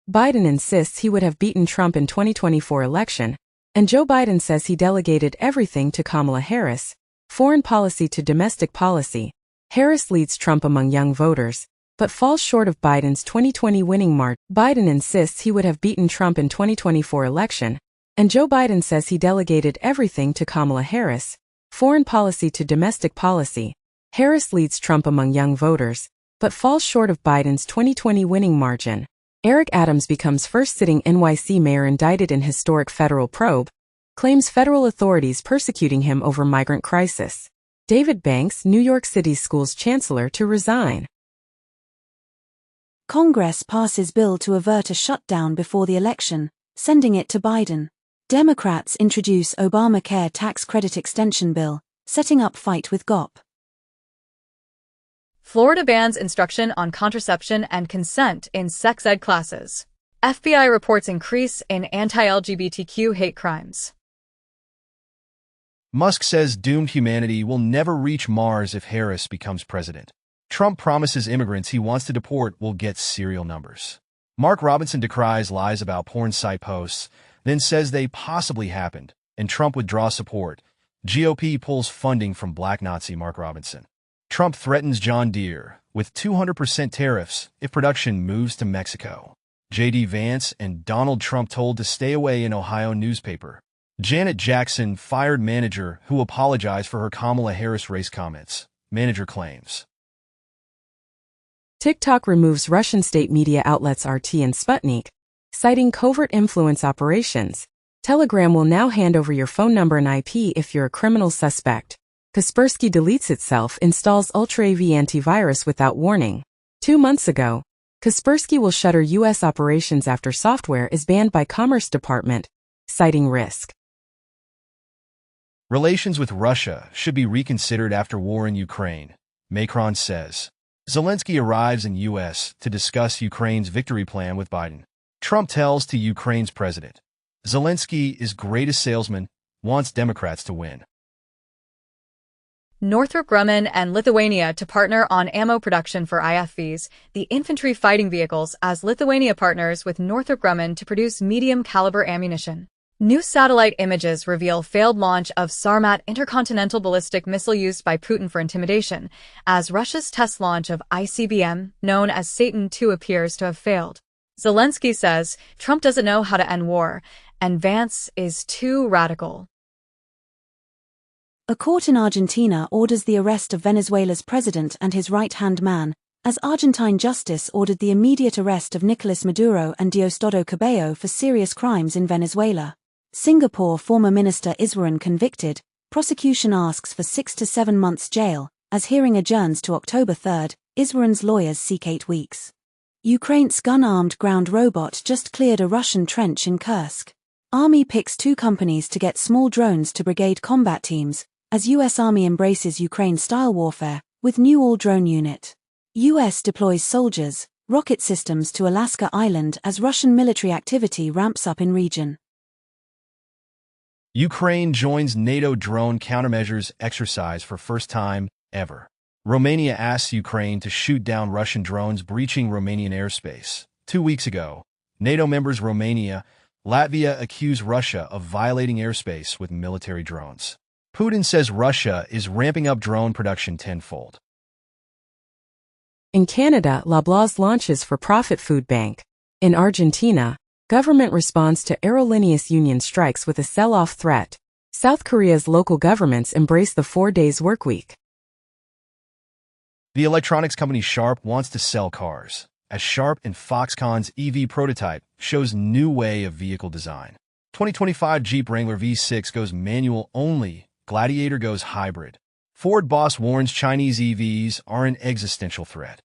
Biden insists he would have beaten Trump in 2024 election, and Joe Biden says he delegated everything to Kamala Harris, foreign policy to domestic policy. Harris leads Trump among young voters, but falls short of Biden's 2020 winning margin. Biden insists he would have beaten Trump in 2024 election, and Joe Biden says he delegated everything to Kamala Harris, foreign policy to domestic policy. Harris leads Trump among young voters, but falls short of Biden's 2020 winning margin. Eric Adams becomes first sitting NYC mayor indicted in historic federal probe, claims federal authorities persecuting him over migrant crisis. David Banks, New York City schools chancellor, to resign. Congress passes bill to avert a shutdown before the election, sending it to Biden. Democrats introduce Obamacare tax credit extension bill, setting up fight with GOP. Florida bans instruction on contraception and consent in sex ed classes. FBI reports increase in anti-LGBTQ hate crimes. Musk says doomed humanity will never reach Mars if Harris becomes president. Trump promises immigrants he wants to deport will get serial numbers. Mark Robinson decries lies about porn site posts, then says they possibly happened, and Trump withdraws support. GOP pulls funding from Black Nazi Mark Robinson. Trump threatens John Deere with 200% tariffs if production moves to Mexico. J.D. Vance and Donald Trump told to stay away in Ohio newspaper. Janet Jackson fired manager who apologized for her Kamala Harris race comments. Manager claims. TikTok removes Russian state media outlets RT and Sputnik, citing covert influence operations. Telegram will now hand over your phone number and IP if you're a criminal suspect. Kaspersky deletes itself, installs UltraAV antivirus without warning. 2 months ago, Kaspersky will shutter U.S. operations after software is banned by Commerce Department, citing risk. Relations with Russia should be reconsidered after war in Ukraine, Macron says. Zelensky arrives in U.S. to discuss Ukraine's victory plan with Biden. Trump tells to Ukraine's president. Zelensky is greatest salesman, wants Democrats to win. Northrop Grumman and Lithuania to partner on ammo production for IFVs, the infantry fighting vehicles, as Lithuania partners with Northrop Grumman to produce medium-caliber ammunition. New satellite images reveal failed launch of Sarmat intercontinental ballistic missile used by Putin for intimidation, as Russia's test launch of ICBM, known as Satan II, appears to have failed. Zelensky says Trump doesn't know how to end war, and Vance is too radical. A court in Argentina orders the arrest of Venezuela's president and his right-hand man, as Argentine justice ordered the immediate arrest of Nicolas Maduro and Diosdado Cabello for serious crimes in Venezuela. Singapore former Minister Iswaran convicted, prosecution asks for 6 to 7 months jail, as hearing adjourns to October 3. Iswaran's lawyers seek 8 weeks. Ukraine's gun-armed ground robot just cleared a Russian trench in Kursk. Army picks 2 companies to get small drones to brigade combat teams, as U.S. Army embraces Ukraine-style warfare, with new all-drone unit. U.S. deploys soldiers, rocket systems to Alaska Island as Russian military activity ramps up in region. Ukraine joins NATO drone countermeasures exercise for first time ever. Romania asks Ukraine to shoot down Russian drones breaching Romanian airspace. 2 weeks ago, NATO members Romania, Latvia accuse Russia of violating airspace with military drones. Putin says Russia is ramping up drone production tenfold. In Canada, Loblaws launches for-profit food bank. In Argentina, government responds to Aerolíneas union strikes with a sell-off threat. South Korea's local governments embrace the 4-days workweek. The electronics company Sharp wants to sell cars, as Sharp and Foxconn's EV prototype shows new way of vehicle design. 2025 Jeep Wrangler V6 goes manual only, Gladiator goes hybrid. Ford boss warns Chinese EVs are an existential threat.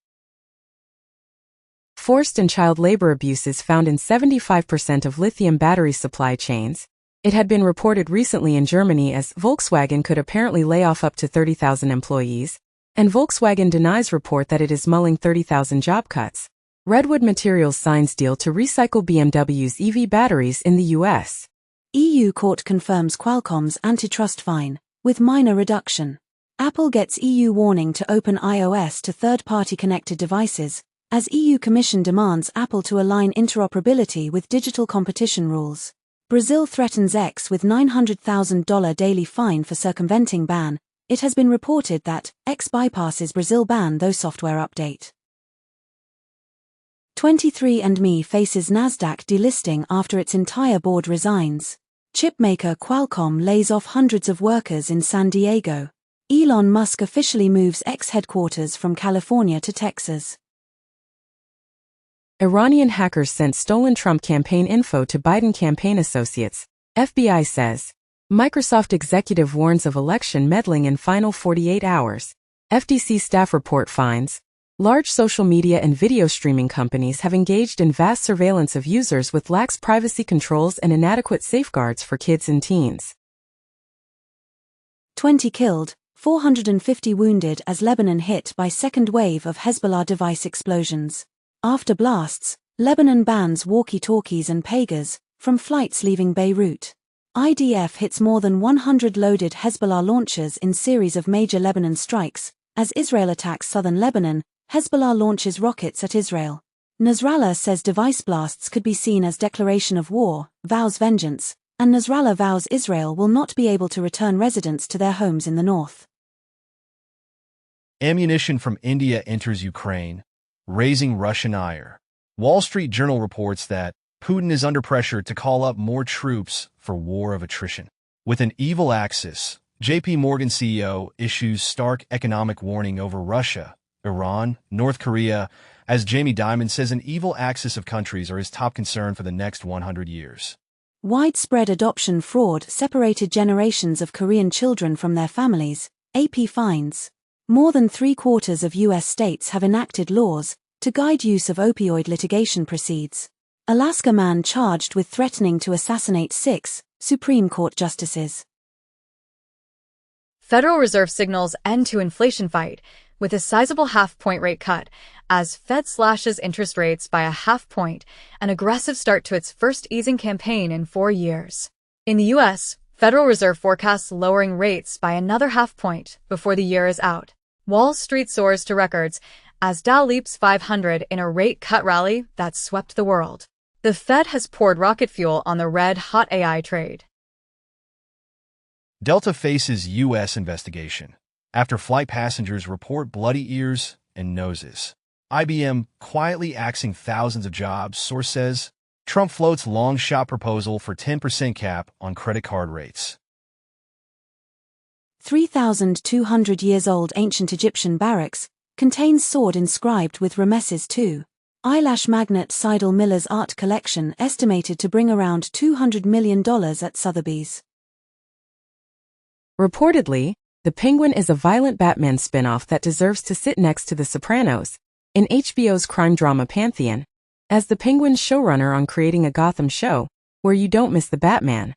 Forced and child labor abuses found in 75% of lithium battery supply chains. It had been reported recently in Germany as Volkswagen could apparently lay off up to 30,000 employees, and Volkswagen denies report that it is mulling 30,000 job cuts. Redwood Materials signs deal to recycle BMW's EV batteries in the U.S. EU court confirms Qualcomm's antitrust fine, with minor reduction. Apple gets EU warning to open iOS to third-party connected devices, as EU Commission demands Apple to align interoperability with digital competition rules. Brazil threatens X with $900,000 daily fine for circumventing ban. It has been reported that X bypasses Brazil ban though software update. 23andMe faces Nasdaq delisting after its entire board resigns. Chipmaker Qualcomm lays off hundreds of workers in San Diego. Elon Musk officially moves X headquarters from California to Texas. Iranian hackers sent stolen Trump campaign info to Biden campaign associates, FBI says. Microsoft executive warns of election meddling in final 48 hours. FTC staff report finds large social media and video streaming companies have engaged in vast surveillance of users with lax privacy controls and inadequate safeguards for kids and teens. 20 killed, 450 wounded as Lebanon hit by second wave of Hezbollah device explosions. After blasts, Lebanon bans walkie-talkies and pagers from flights leaving Beirut. IDF hits more than 100 loaded Hezbollah launchers in series of major Lebanon strikes. As Israel attacks southern Lebanon, Hezbollah launches rockets at Israel. Nasrallah says device blasts could be seen as declaration of war, vows vengeance, and Nasrallah vows Israel will not be able to return residents to their homes in the north. Ammunition from India enters Ukraine, raising Russian ire. Wall Street Journal reports that Putin is under pressure to call up more troops for war of attrition. With an evil axis, JP Morgan CEO issues stark economic warning over Russia, Iran, North Korea, as Jamie Dimon says an evil axis of countries are his top concern for the next 100 years. Widespread adoption fraud separated generations of Korean children from their families, AP finds. More than 3/4 of U.S. states have enacted laws to guide use of opioid litigation proceeds. Alaska man charged with threatening to assassinate 6 Supreme Court justices. Federal Reserve signals end to inflation fight with a sizable half-point rate cut as Fed slashes interest rates by a half point, an aggressive start to its first easing campaign in 4 years. In the U.S., Federal Reserve forecasts lowering rates by another half point before the year is out. Wall Street soars to records as Dow leaps 500 in a rate cut rally that swept the world. The Fed has poured rocket fuel on the red-hot AI trade. Delta faces U.S. investigation after flight passengers report bloody ears and noses. IBM quietly axing thousands of jobs, source says. Trump floats long-shot proposal for 10% cap on credit card rates. 3,200 years old ancient Egyptian barracks contains sword inscribed with Ramesses II. Eyelash magnate Seidel Miller's art collection estimated to bring around $200 million at Sotheby's. Reportedly, The Penguin is a violent Batman spin-off that deserves to sit next to The Sopranos in HBO's crime drama pantheon, as the Penguin's showrunner on creating a Gotham show where you don't miss the Batman.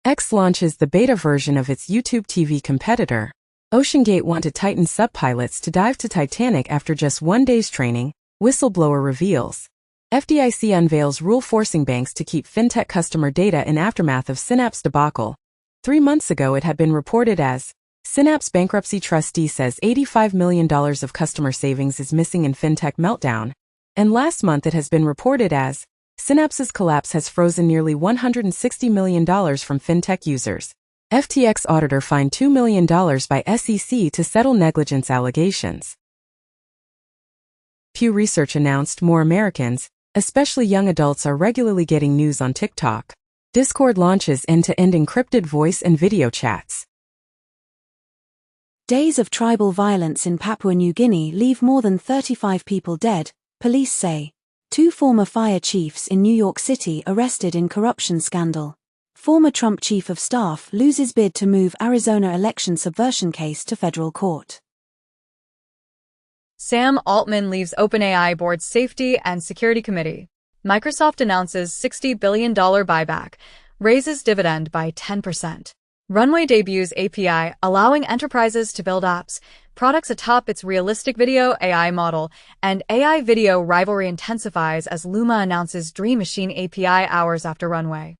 X launches the beta version of its YouTube TV competitor. OceanGate wanted Titan sub-pilots to dive to Titanic after just 1 day's training, whistleblower reveals. FDIC unveils rule forcing banks to keep fintech customer data in aftermath of Synapse debacle. 3 months ago it had been reported as Synapse bankruptcy trustee says $85 million of customer savings is missing in fintech meltdown. And last month it has been reported as Synapse's collapse has frozen nearly $160 million from fintech users. FTX auditor fined $2 million by SEC to settle negligence allegations. Pew Research announced more Americans, especially young adults, are regularly getting news on TikTok. Discord launches end-to-end encrypted voice and video chats. Days of tribal violence in Papua New Guinea leave more than 35 people dead, police say. 2 former fire chiefs in New York City arrested in corruption scandal. Former Trump chief of staff loses bid to move Arizona election subversion case to federal court. Sam Altman leaves OpenAI board's Safety and Security Committee. Microsoft announces $60 billion buyback, raises dividend by 10%. Runway debuts API, allowing enterprises to build apps, products atop its realistic video AI model, and AI video rivalry intensifies as Luma announces Dream Machine API hours after Runway.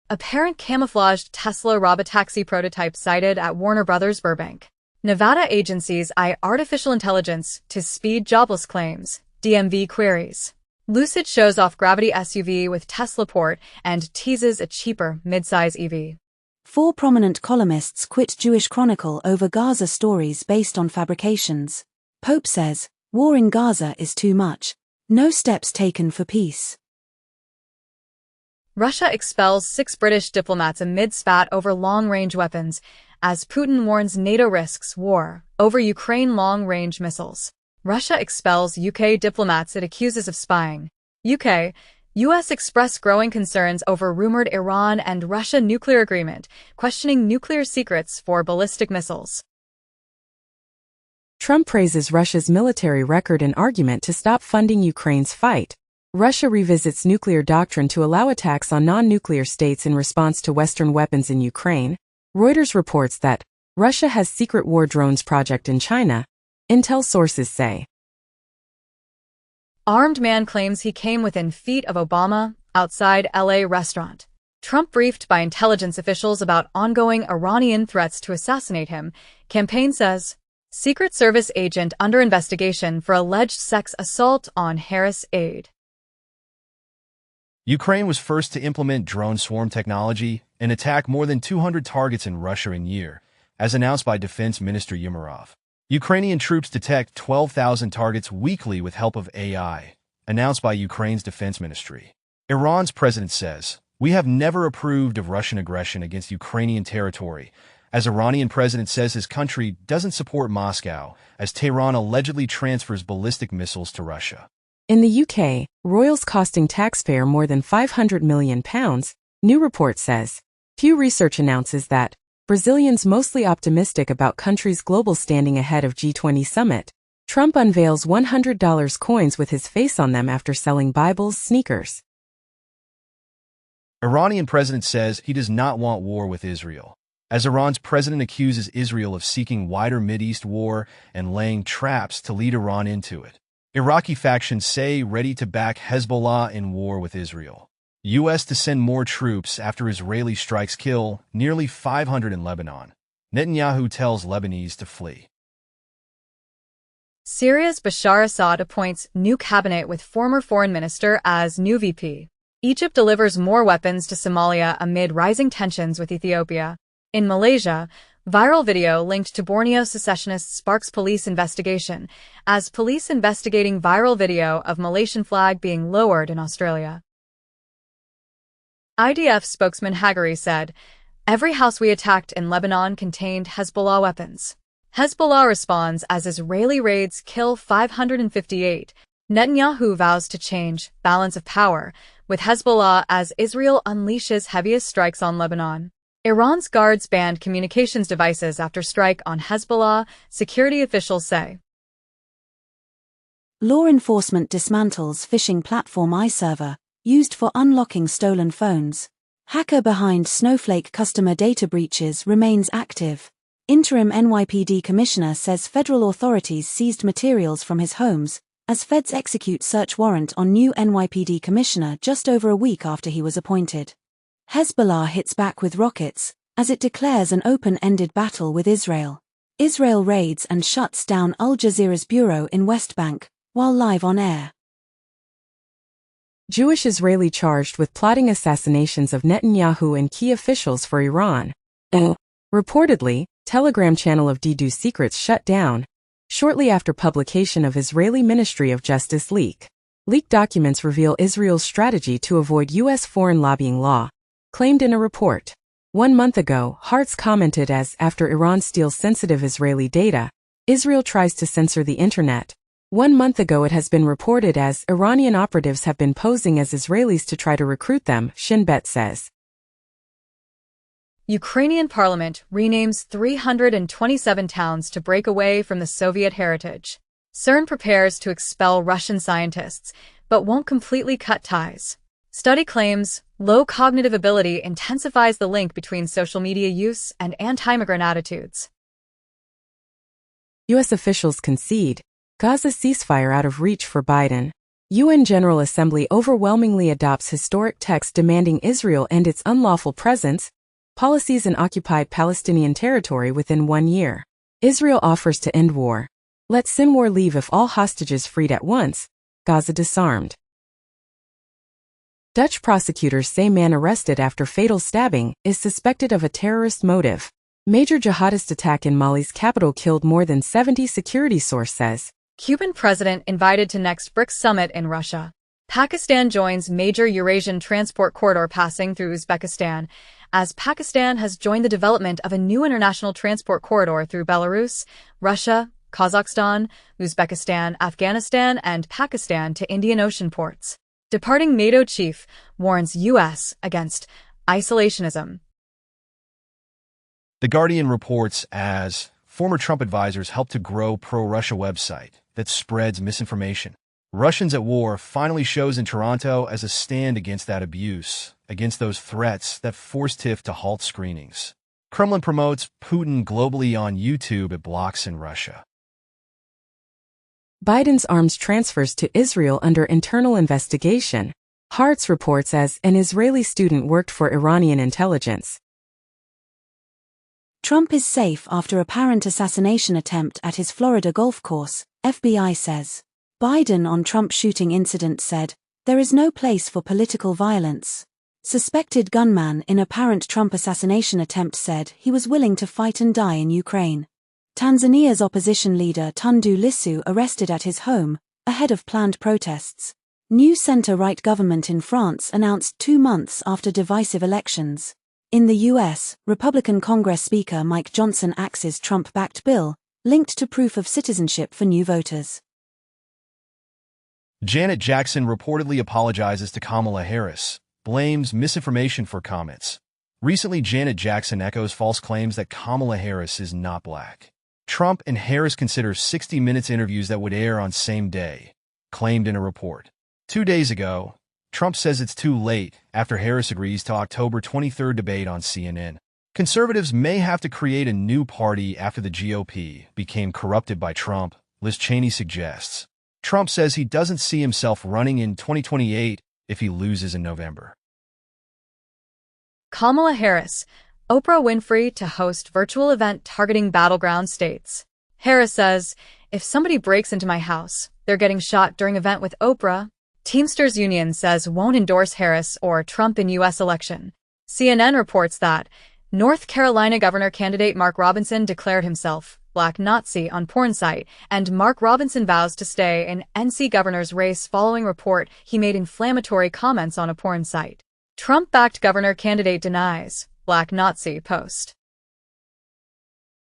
Apparent camouflaged Tesla robotaxi prototype sighted at Warner Bros. Burbank. Nevada agencies eye artificial intelligence to speed jobless claims, DMV queries. Lucid shows off Gravity SUV with Tesla port and teases a cheaper midsize EV. 4 prominent columnists quit Jewish Chronicle over Gaza stories based on fabrications. Pope says, war in Gaza is too much. No steps taken for peace. Russia expels 6 British diplomats amid spat over long-range weapons, as Putin warns NATO risks war over Ukraine long-range missiles. Russia expels UK diplomats it accuses of spying. US express growing concerns over rumored Iran and Russia nuclear agreement, questioning nuclear secrets for ballistic missiles. Trump praises Russia's military record in argument to stop funding Ukraine's fight. Russia revisits nuclear doctrine to allow attacks on non-nuclear states in response to Western weapons in Ukraine. Reuters reports that Russia has secret war drones project in China, intel sources say. Armed man claims he came within feet of Obama outside LA restaurant. Trump briefed by intelligence officials about ongoing Iranian threats to assassinate him. Campaign says, Secret Service agent under investigation for alleged sex assault on Harris aide. Ukraine was first to implement drone swarm technology and attack more than 200 targets in Russia in a year, as announced by Defense Minister Umerov. Ukrainian troops detect 12,000 targets weekly with help of AI, announced by Ukraine's defense ministry. Iran's president says, "We have never approved of Russian aggression against Ukrainian territory," as Iranian president says his country doesn't support Moscow, as Tehran allegedly transfers ballistic missiles to Russia. In the UK, royals costing taxpayer more than £500 million, new report says. Pew Research announces that Brazilians mostly optimistic about country's global standing ahead of G20 summit. Trump unveils $100 coins with his face on them after selling Bibles, sneakers. Iranian president says he does not want war with Israel, as Iran's president accuses Israel of seeking wider Mideast war and laying traps to lead Iran into it. Iraqi factions say ready to back Hezbollah in war with Israel. U.S. to send more troops after Israeli strikes kill nearly 500 in Lebanon. Netanyahu tells Lebanese to flee. Syria's Bashar Assad appoints new cabinet with former foreign minister as new VP. Egypt delivers more weapons to Somalia amid rising tensions with Ethiopia. In Malaysia, viral video linked to Borneo secessionists sparks police investigation, as police investigating viral video of Malaysian flag being lowered in Australia. IDF spokesman Haggari said, "Every house we attacked in Lebanon contained Hezbollah weapons." Hezbollah responds as Israeli raids kill 558. Netanyahu vows to change balance of power with Hezbollah as Israel unleashes heaviest strikes on Lebanon. Iran's guards banned communications devices after strike on Hezbollah, security officials say. Law enforcement dismantles phishing platform iServer, used for unlocking stolen phones. Hacker behind Snowflake customer data breaches remains active. Interim NYPD commissioner says federal authorities seized materials from his homes, as feds execute search warrant on new NYPD commissioner just over a week after he was appointed. Hezbollah hits back with rockets, as it declares an open-ended battle with Israel. Israel raids and shuts down Al Jazeera's bureau in West Bank, while live on air. Jewish Israeli charged with plotting assassinations of Netanyahu and key officials for Iran. Reportedly, Telegram channel of Didu Secrets shut down, shortly after publication of Israeli Ministry of Justice leak. Leaked documents reveal Israel's strategy to avoid U.S. foreign lobbying law, claimed in a report. 1 month ago, Hartz commented as, after Iran steals sensitive Israeli data, Israel tries to censor the internet. 1 month ago it has been reported as Iranian operatives have been posing as Israelis to try to recruit them, Shin Bet says. Ukrainian parliament renames 327 towns to break away from the Soviet heritage. CERN prepares to expel Russian scientists, but won't completely cut ties. Study claims low cognitive ability intensifies the link between social media use and anti-immigrant attitudes. U.S. officials concede Gaza ceasefire out of reach for Biden. UN General Assembly overwhelmingly adopts historic text demanding Israel end its unlawful presence, policies in occupied Palestinian territory within 1 year. Israel offers to end war. Let Sinwar leave if all hostages freed at once. Gaza disarmed. Dutch prosecutors say man arrested after fatal stabbing is suspected of a terrorist motive. Major jihadist attack in Mali's capital killed more than 70, security source says. Cuban president invited to next BRICS summit in Russia. Pakistan joins major Eurasian transport corridor passing through Uzbekistan, as Pakistan has joined the development of a new international transport corridor through Belarus, Russia, Kazakhstan, Uzbekistan, Afghanistan, and Pakistan to Indian Ocean ports. Departing NATO chief warns U.S. against isolationism. The Guardian reports as former Trump advisors helped to grow pro-Russia website that spreads misinformation. Russians at War finally shows in Toronto as a stand against that abuse, against those threats that forced TIFF to halt screenings. Kremlin promotes Putin globally on YouTube. It blocks in Russia. Biden's arms transfers to Israel under internal investigation. Haaretz reports as an Israeli student worked for Iranian intelligence. Trump is safe after apparent assassination attempt at his Florida golf course, FBI says. Biden on Trump shooting incident said, "There is no place for political violence." Suspected gunman in apparent Trump assassination attempt said he was willing to fight and die in Ukraine. Tanzania's opposition leader Tundu Lissu arrested at his home, ahead of planned protests. New centre-right government in France announced 2 months after divisive elections. In the U.S., Republican Congress Speaker Mike Johnson axes Trump-backed bill, linked to proof of citizenship for new voters. Janet Jackson reportedly apologizes to Kamala Harris, blames misinformation for comments. Recently, Janet Jackson echoes false claims that Kamala Harris is not black. Trump and Harris consider 60 Minutes interviews that would air on same day, claimed in a report. 2 days ago, Trump says it's too late after Harris agrees to October 23rd debate on CNN. Conservatives may have to create a new party after the GOP became corrupted by Trump, Liz Cheney suggests. Trump says he doesn't see himself running in 2028 if he loses in November. Kamala Harris, Oprah Winfrey to host virtual event targeting battleground states. Harris says, "If somebody breaks into my house, they're getting shot during event with Oprah." Teamsters Union says won't endorse Harris or Trump in U.S. election. CNN reports that North Carolina governor candidate Mark Robinson declared himself Black Nazi on porn site, and Mark Robinson vows to stay in NC governor's race following report he made inflammatory comments on a porn site. Trump-backed governor candidate denies Black Nazi post.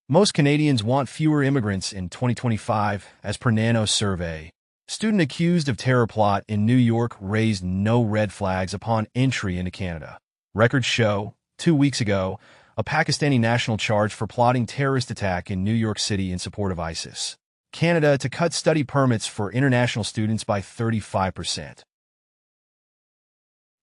Most Canadians want fewer immigrants in 2025, as per Nano's survey. Student accused of terror plot in New York raised no red flags upon entry into Canada. Records show, 2 weeks ago, a Pakistani national charged for plotting terrorist attack in New York City in support of ISIS. Canada to cut study permits for international students by 35%.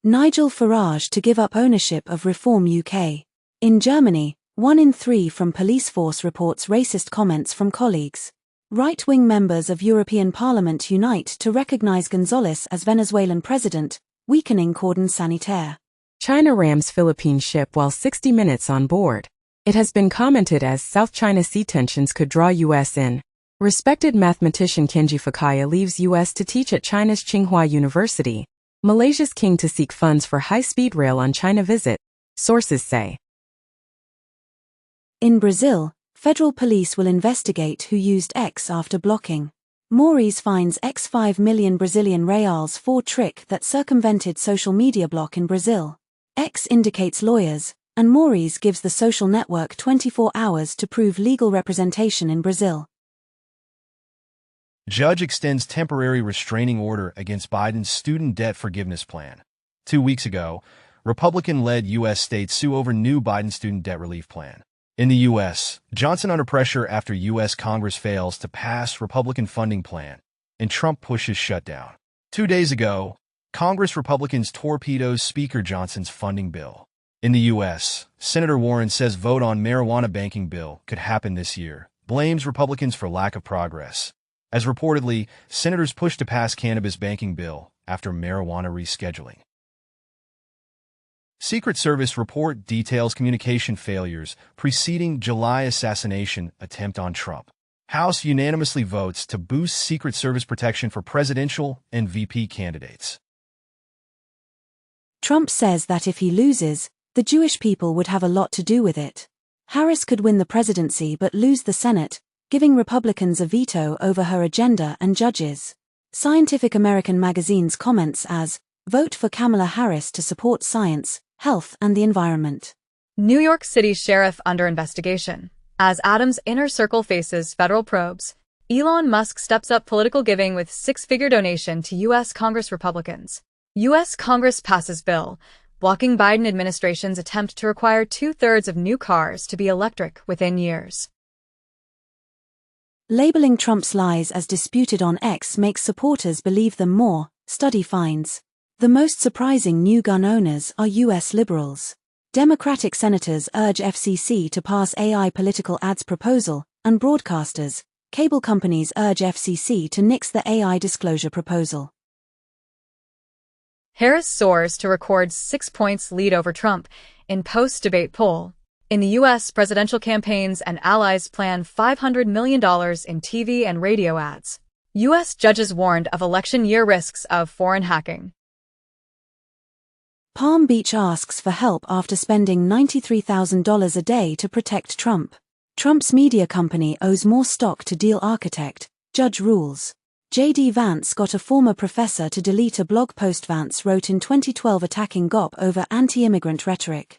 Nigel Farage to give up ownership of Reform UK. In Germany, 1 in 3 from police force reports racist comments from colleagues. Right-wing members of European Parliament unite to recognise González as Venezuelan president, weakening cordon sanitaire. China rams Philippine ship while 60 Minutes on board. It has been commented as South China Sea tensions could draw U.S. in. Respected mathematician Kenji Fukaya leaves U.S. to teach at China's Tsinghua University. Malaysia's king to seek funds for high-speed rail on China visit, sources say. In Brazil, federal police will investigate who used X after blocking. Maurice finds X 5 million Brazilian reals for trick that circumvented social media block in Brazil. X indicates lawyers, and Maurice gives the social network 24 hours to prove legal representation in Brazil. Judge extends temporary restraining order against Biden's student debt forgiveness plan. 2 weeks ago, Republican-led U.S. states sue over new Biden student debt relief plan. In the U.S., Johnson under pressure after U.S. Congress fails to pass Republican funding plan, and Trump pushes shutdown. 2 days ago, Congress Republicans torpedoes Speaker Johnson's funding bill. In the U.S., Senator Warren says vote on marijuana banking bill could happen this year, blames Republicans for lack of progress. As reportedly, senators push to pass cannabis banking bill after marijuana rescheduling. Secret Service report details communication failures preceding July assassination attempt on Trump. House unanimously votes to boost Secret Service protection for presidential and VP candidates. Trump says that if he loses, the Jewish people would have a lot to do with it. Harris could win the presidency but lose the Senate, giving Republicans a veto over her agenda and judges. Scientific American magazine's comments as, "Vote for Kamala Harris to support science, health and the environment." New York City sheriff under investigation. As Adams' inner circle faces federal probes, Elon Musk steps up political giving with six-figure donation to U.S. Congress Republicans. U.S. Congress passes bill, blocking Biden administration's attempt to require 2/3 of new cars to be electric within years. Labeling Trump's lies as disputed on X makes supporters believe them more, study finds. The most surprising new gun owners are U.S. liberals. Democratic senators urge FCC to pass AI political ads proposal, and broadcasters, cable companies urge FCC to nix the AI disclosure proposal. Harris soars to record 6 points lead over Trump in post-debate poll. In the U.S., presidential campaigns and allies plan $500 million in TV and radio ads. U.S. judges warned of election year risks of foreign hacking. Palm Beach asks for help after spending $93,000 a day to protect Trump. Trump's media company owes more stock to deal architect, judge rules. J.D. Vance got a former professor to delete a blog post Vance wrote in 2012 attacking GOP over anti-immigrant rhetoric.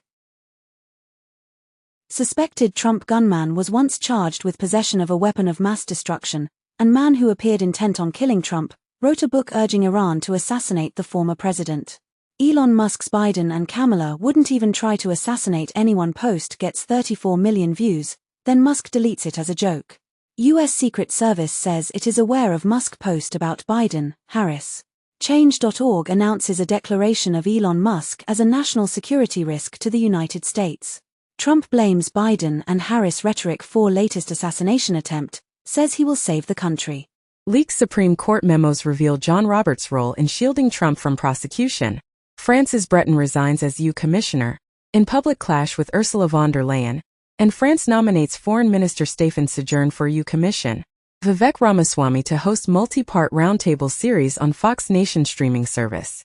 Suspected Trump gunman was once charged with possession of a weapon of mass destruction, and man who appeared intent on killing Trump wrote a book urging Iran to assassinate the former president. Elon Musk's Biden and Kamala wouldn't even try to assassinate anyone post gets 34 million views, then Musk deletes it as a joke. U.S. Secret Service says it is aware of Musk post about Biden, Harris. Change.org announces a declaration of Elon Musk as a national security risk to the United States. Trump blames Biden and Harris rhetoric for latest assassination attempt, says he will save the country. Leaked Supreme Court memos reveal John Roberts' role in shielding Trump from prosecution. France's Breton resigns as EU commissioner, in public clash with Ursula von der Leyen, and France nominates Foreign Minister Stéphane Séjourné for EU Commission. Vivek Ramaswamy to host multi-part roundtable series on Fox Nation streaming service.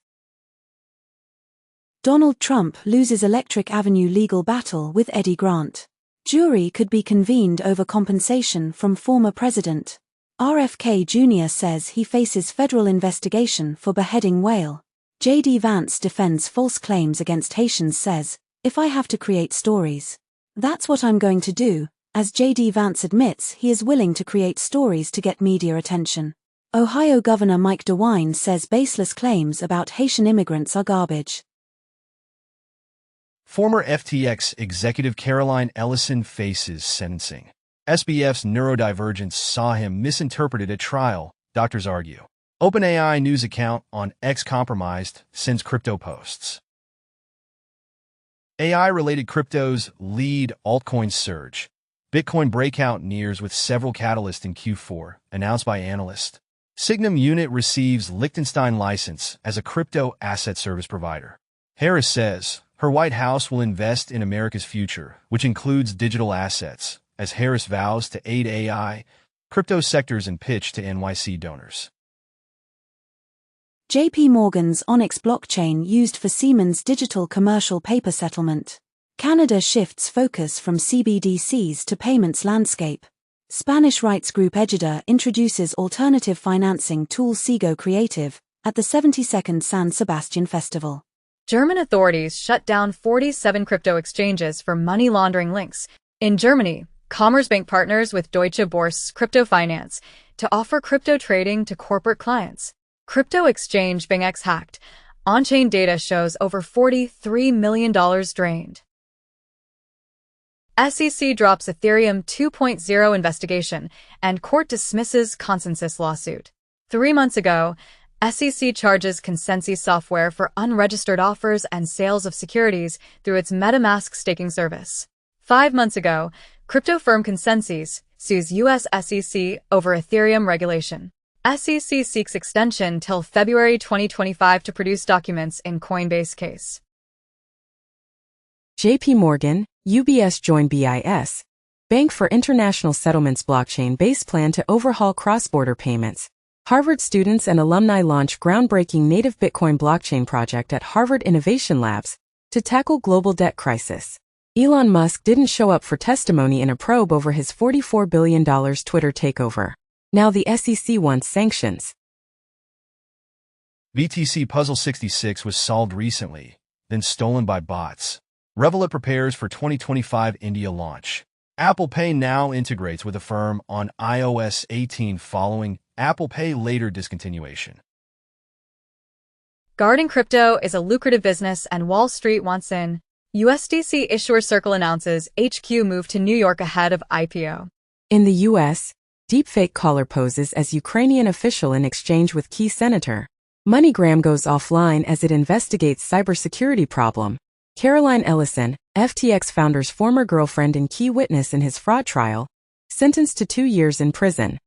Donald Trump loses Electric Avenue legal battle with Eddie Grant. Jury could be convened over compensation from former president. RFK Jr. says he faces federal investigation for beheading whale. J.D. Vance defends false claims against Haitians says, "If I have to create stories, that's what I'm going to do," as J.D. Vance admits he is willing to create stories to get media attention. Ohio Governor Mike DeWine says baseless claims about Haitian immigrants are garbage. Former FTX executive Caroline Ellison faces sentencing. SBF's neurodivergence saw him misinterpreted at trial, doctors argue. OpenAI news account on X compromised, sends crypto posts. AI-related cryptos lead altcoin surge. Bitcoin breakout nears with several catalysts in Q4, announced by analyst. Signum unit receives Liechtenstein license as a crypto asset service provider. Harris says her White House will invest in America's future, which includes digital assets, as Harris vows to aid AI, crypto sectors and pitch to NYC donors. JP Morgan's Onyx blockchain used for Siemens digital commercial paper settlement. Canada shifts focus from CBDCs to payments landscape. Spanish rights group Ejida introduces alternative financing tool Sigo Creative at the 72nd San Sebastian Festival. German authorities shut down 47 crypto exchanges for money laundering links. In Germany, Commerzbank partners with Deutsche Börse Crypto Finance to offer crypto trading to corporate clients. Crypto exchange BingX hacked. On-chain data shows over $43 million drained. SEC drops Ethereum 2.0 investigation and court dismisses consensus lawsuit. 3 months ago, SEC charges Consensus Software for unregistered offers and sales of securities through its MetaMask staking service. 5 months ago, crypto firm Consensus sues U.S. SEC over Ethereum regulation. SEC seeks extension till February 2025 to produce documents in Coinbase case. JP Morgan, UBS join BIS, Bank for International Settlements blockchain-based plan to overhaul cross-border payments. Harvard students and alumni launch groundbreaking native Bitcoin blockchain project at Harvard Innovation Labs to tackle global debt crisis. Elon Musk didn't show up for testimony in a probe over his $44 billion Twitter takeover. Now the SEC wants sanctions. BTC Puzzle 66 was solved recently, then stolen by bots. Revolut prepares for 2025 India launch. Apple Pay now integrates with Affirm on iOS 18 following Apple Pay later discontinuation. Guarding crypto is a lucrative business and Wall Street wants in. USDC Issuer Circle announces HQ move to New York ahead of IPO. In the U.S., deepfake caller poses as Ukrainian official in exchange with key senator. MoneyGram goes offline as it investigates cybersecurity problem. Caroline Ellison, FTX founder's former girlfriend and key witness in his fraud trial, sentenced to 2 years in prison.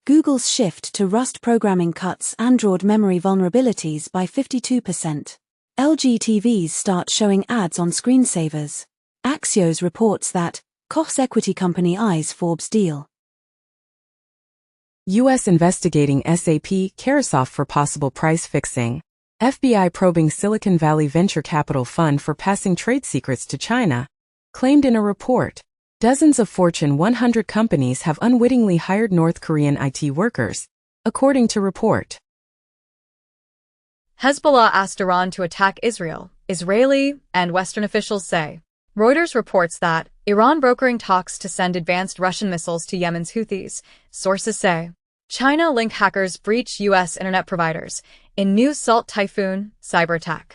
Google's shift to Rust programming cuts Android memory vulnerabilities by 52%. LG TVs start showing ads on screensavers. Axios reports that Koch's equity company eyes Forbes deal. U.S. investigating SAP Caresoft for possible price fixing. FBI probing Silicon Valley Venture Capital Fund for passing trade secrets to China. Claimed in a report. Dozens of Fortune 100 companies have unwittingly hired North Korean IT workers, according to report. Hezbollah asked Iran to attack Israel, Israeli and Western officials say. Reuters reports that Iran brokering talks to send advanced Russian missiles to Yemen's Houthis, sources say. China-linked hackers breach U.S. internet providers in new Salt Typhoon cyber attack.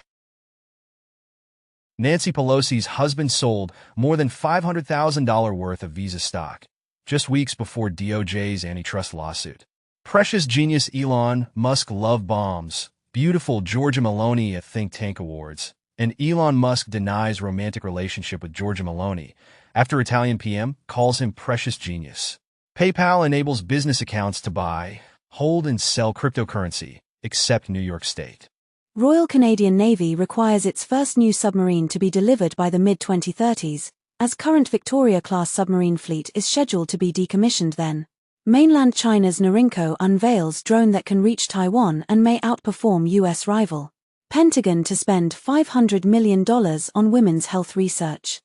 Nancy Pelosi's husband sold more than $500,000 worth of Visa stock, just weeks before DOJ's antitrust lawsuit. Precious genius Elon Musk love bombs, beautiful Georgia Maloney at Think Tank Awards, and Elon Musk denies romantic relationship with Georgia Maloney after Italian PM calls him precious genius. PayPal enables business accounts to buy, hold, and sell cryptocurrency, except New York State. Royal Canadian Navy requires its first new submarine to be delivered by the mid-2030s, as current Victoria-class submarine fleet is scheduled to be decommissioned then. Mainland China's Norinco unveils drone that can reach Taiwan and may outperform U.S. rival. Pentagon to spend $500 million on women's health research.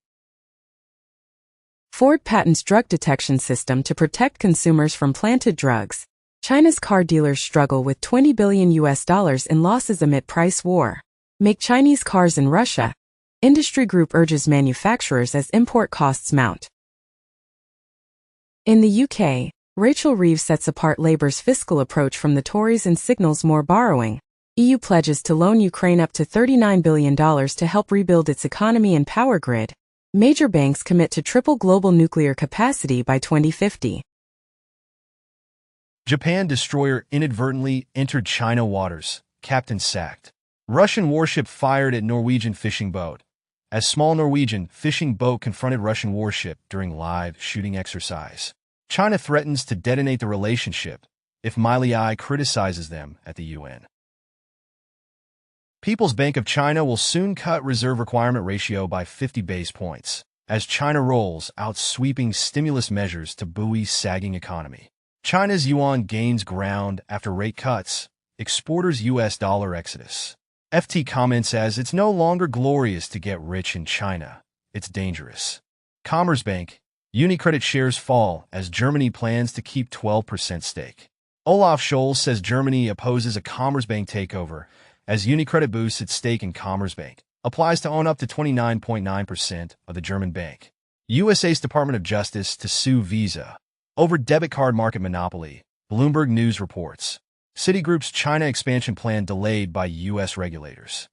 Ford patents drug detection system to protect consumers from planted drugs. China's car dealers struggle with $20 billion in losses amid price war. Make Chinese cars in Russia. Industry group urges manufacturers as import costs mount. In the UK, Rachel Reeves sets apart Labour's fiscal approach from the Tories and signals more borrowing. EU pledges to loan Ukraine up to $39 billion to help rebuild its economy and power grid. Major banks commit to triple global nuclear capacity by 2050. Japan destroyer inadvertently entered China waters, captain sacked. Russian warship fired at Norwegian fishing boat. As small Norwegian fishing boat confronted Russian warship during live shooting exercise. China threatens to detonate the relationship if Milei criticizes them at the UN. People's Bank of China will soon cut reserve requirement ratio by 50 base points as China rolls out sweeping stimulus measures to buoy sagging economy. China's yuan gains ground after rate cuts, exporters' U.S. dollar exodus. FT comments as it's no longer glorious to get rich in China, it's dangerous. Commerzbank, UniCredit shares fall as Germany plans to keep 12% stake. Olaf Scholz says Germany opposes a Commerzbank takeover as UniCredit boosts its stake in Commerzbank, applies to own up to 29.9% of the German bank. USA's Department of Justice to sue Visa over debit card market monopoly, Bloomberg News reports. Citigroup's China expansion plan delayed by U.S. regulators.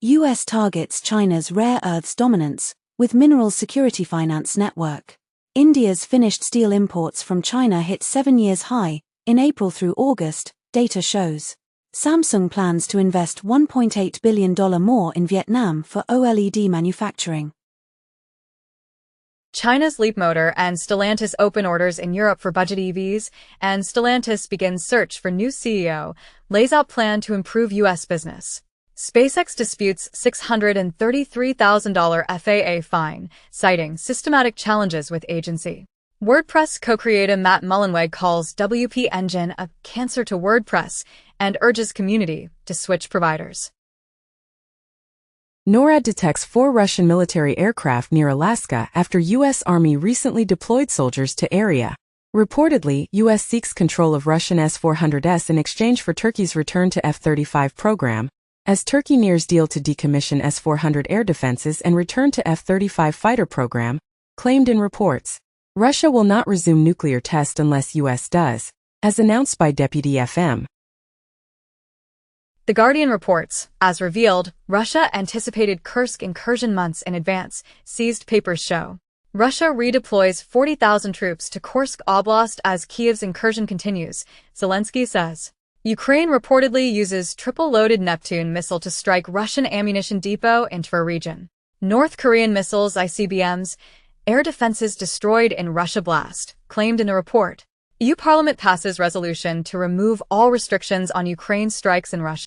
U.S. targets China's rare earths dominance with Minerals Security Finance Network. India's finished steel imports from China hit 7-year high in April through August, data shows. Samsung plans to invest $1.8 billion more in Vietnam for OLED manufacturing. China's Leapmotor and Stellantis open orders in Europe for budget EVs, and Stellantis begins search for new CEO, lays out plan to improve U.S. business. SpaceX disputes $633,000 FAA fine, citing systematic challenges with agency. WordPress co-creator Matt Mullenweg calls WP Engine a cancer to WordPress and urges community to switch providers. NORAD detects 4 Russian military aircraft near Alaska after U.S. Army recently deployed soldiers to area. Reportedly, U.S. seeks control of Russian S-400s in exchange for Turkey's return to F-35 program, as Turkey nears deal to decommission S-400 air defenses and return to F-35 fighter program, claimed in reports. Russia will not resume nuclear test unless U.S. does, as announced by Deputy FM. The Guardian reports, as revealed, Russia anticipated Kursk incursion months in advance, seized papers show. Russia redeploys 40,000 troops to Kursk Oblast as Kiev's incursion continues, Zelensky says. Ukraine reportedly uses triple-loaded Neptune missile to strike Russian ammunition depot in Tver region. North Korean missiles ICBMs, air defenses destroyed in Russia blast, claimed in the report. EU Parliament passes resolution to remove all restrictions on Ukraine strikes in Russia.